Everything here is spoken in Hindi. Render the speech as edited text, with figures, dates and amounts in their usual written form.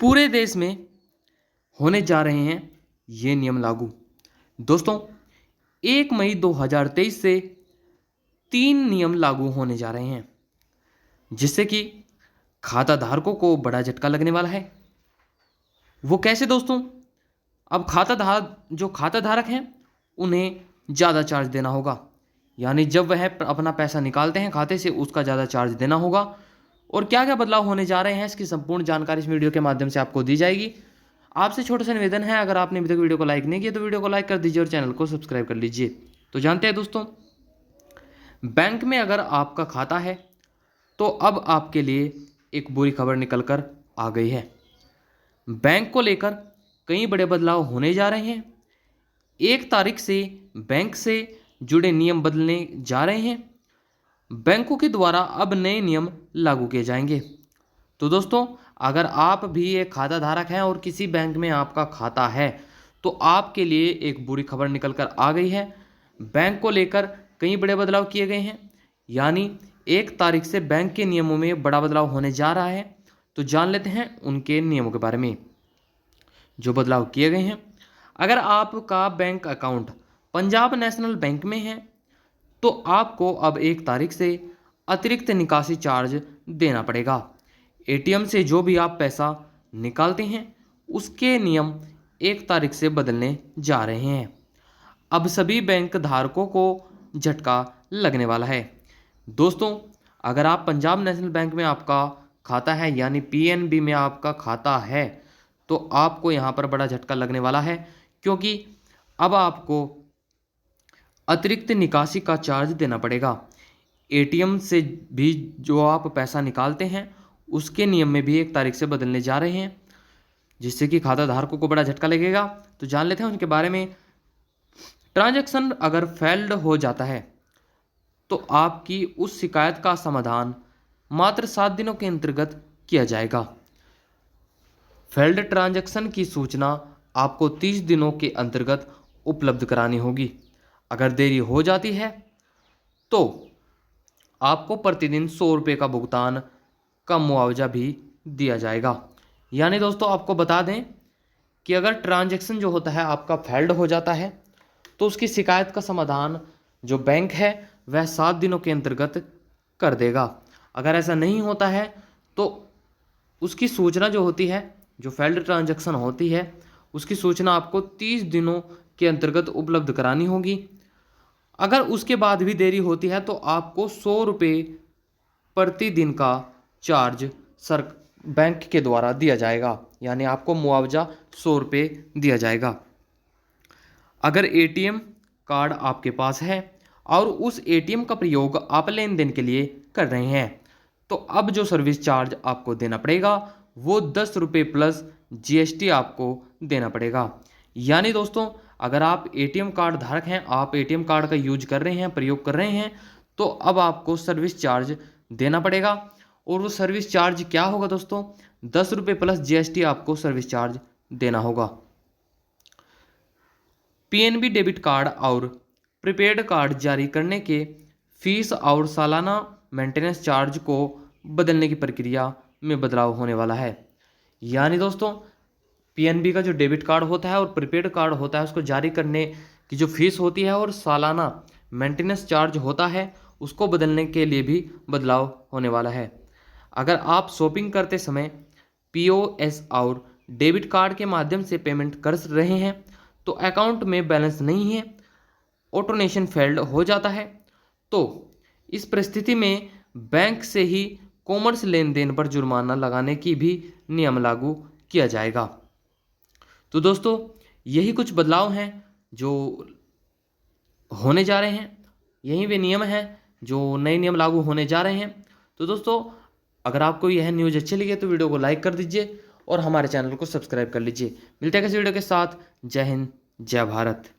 पूरे देश में होने जा रहे हैं ये नियम लागू। दोस्तों, 1 मई 2023 से 3 नियम लागू होने जा रहे हैं, जिससे कि खाता धारकों को बड़ा झटका लगने वाला है। वो कैसे दोस्तों? अब जो खाता धारक हैं उन्हें ज़्यादा चार्ज देना होगा, यानी जब वह अपना पैसा निकालते हैं खाते से उसका ज़्यादा चार्ज देना होगा। और क्या क्या बदलाव होने जा रहे हैं इसकी संपूर्ण जानकारी इस वीडियो के माध्यम से आपको दी जाएगी। आपसे छोटा सा निवेदन है, अगर आपने अभी तक वीडियो को लाइक नहीं किया तो वीडियो को लाइक कर दीजिए और चैनल को सब्सक्राइब कर लीजिए। तो जानते हैं दोस्तों, बैंक में अगर आपका खाता है तो अब आपके लिए एक बुरी खबर निकल कर आ गई है। बैंक को लेकर कई बड़े बदलाव होने जा रहे हैं। 1 तारीख से बैंक से जुड़े नियम बदलने जा रहे हैं। बैंकों के द्वारा अब नए नियम लागू किए जाएंगे। तो दोस्तों, अगर आप भी एक खाता धारक हैं और किसी बैंक में आपका खाता है तो आपके लिए एक बुरी खबर निकल कर आ गई है। बैंक को लेकर कई बड़े बदलाव किए गए हैं, यानी 1 तारीख से बैंक के नियमों में बड़ा बदलाव होने जा रहा है। तो जान लेते हैं उनके नियमों के बारे में जो बदलाव किए गए हैं। अगर आपका bank account Punjab national bank में है तो आपको अब 1 तारीख से अतिरिक्त निकासी चार्ज देना पड़ेगा। एटीएम से जो भी आप पैसा निकालते हैं उसके नियम 1 तारीख से बदलने जा रहे हैं। अब सभी बैंक धारकों को झटका लगने वाला है। दोस्तों, अगर आप पंजाब नेशनल बैंक में आपका खाता है यानी पीएनबी में आपका खाता है तो आपको यहाँ पर बड़ा झटका लगने वाला है, क्योंकि अब आपको अतिरिक्त निकासी का चार्ज देना पड़ेगा। एटीएम से भी जो आप पैसा निकालते हैं उसके नियम में भी 1 तारीख से बदलने जा रहे हैं, जिससे कि खाता धारकों को बड़ा झटका लगेगा। तो जान लेते हैं उनके बारे में। ट्रांजैक्शन अगर फेल्ड हो जाता है तो आपकी उस शिकायत का समाधान मात्र 7 दिनों के अंतर्गत किया जाएगा। फेल्ड ट्रांजैक्शन की सूचना आपको 30 दिनों के अंतर्गत उपलब्ध करानी होगी। अगर देरी हो जाती है तो आपको प्रतिदिन 100 रुपये का भुगतान का मुआवजा भी दिया जाएगा। यानी दोस्तों, आपको बता दें कि अगर ट्रांजैक्शन जो होता है आपका फेल्ड हो जाता है तो उसकी शिकायत का समाधान जो बैंक है वह 7 दिनों के अंतर्गत कर देगा। अगर ऐसा नहीं होता है तो उसकी सूचना जो होती है, जो फेल्ड ट्रांजैक्शन होती है, उसकी सूचना आपको 30 दिनों के अंतर्गत उपलब्ध करानी होगी। अगर उसके बाद भी देरी होती है तो आपको 100 रुपये प्रतिदिन का चार्ज बैंक के द्वारा दिया जाएगा, यानी आपको मुआवजा 100 रुपये दिया जाएगा। अगर एटीएम कार्ड आपके पास है और उस एटीएम का प्रयोग आप लेन देन के लिए कर रहे हैं तो अब जो सर्विस चार्ज आपको देना पड़ेगा वो 10 रुपये प्लस जीएसटी आपको देना पड़ेगा। यानी दोस्तों, अगर आप एटीएम कार्ड धारक हैं, आप एटीएम कार्ड का यूज कर रहे हैं, प्रयोग कर रहे हैं, तो अब आपको सर्विस चार्ज देना पड़ेगा। और वो सर्विस चार्ज क्या होगा दोस्तों? 10 रुपये प्लस जीएसटी आपको सर्विस चार्ज देना होगा। पीएनबी डेबिट कार्ड और प्रीपेड कार्ड जारी करने के फीस और सालाना मेंटेनेंस चार्ज को बदलने की प्रक्रिया में बदलाव होने वाला है। यानी दोस्तों, पीएनबी का जो डेबिट कार्ड होता है और प्रीपेड कार्ड होता है उसको जारी करने की जो फीस होती है और सालाना मेंटेनेंस चार्ज होता है उसको बदलने के लिए भी बदलाव होने वाला है। अगर आप शॉपिंग करते समय पीओएस और डेबिट कार्ड के माध्यम से पेमेंट कर रहे हैं तो अकाउंट में बैलेंस नहीं है, ऑटोनेशन फेल्ड हो जाता है, तो इस परिस्थिति में बैंक से ही कॉमर्स लेन देन पर जुर्माना लगाने की भी नियम लागू किया जाएगा। तो दोस्तों, यही कुछ बदलाव हैं जो होने जा रहे हैं। यही वे नियम हैं जो नए नियम लागू होने जा रहे हैं। तो दोस्तों, अगर आपको यह न्यूज़ अच्छी लगी तो वीडियो को लाइक कर दीजिए और हमारे चैनल को सब्सक्राइब कर लीजिए। मिलते हैं किसी वीडियो के साथ। जय हिंद, जय भारत।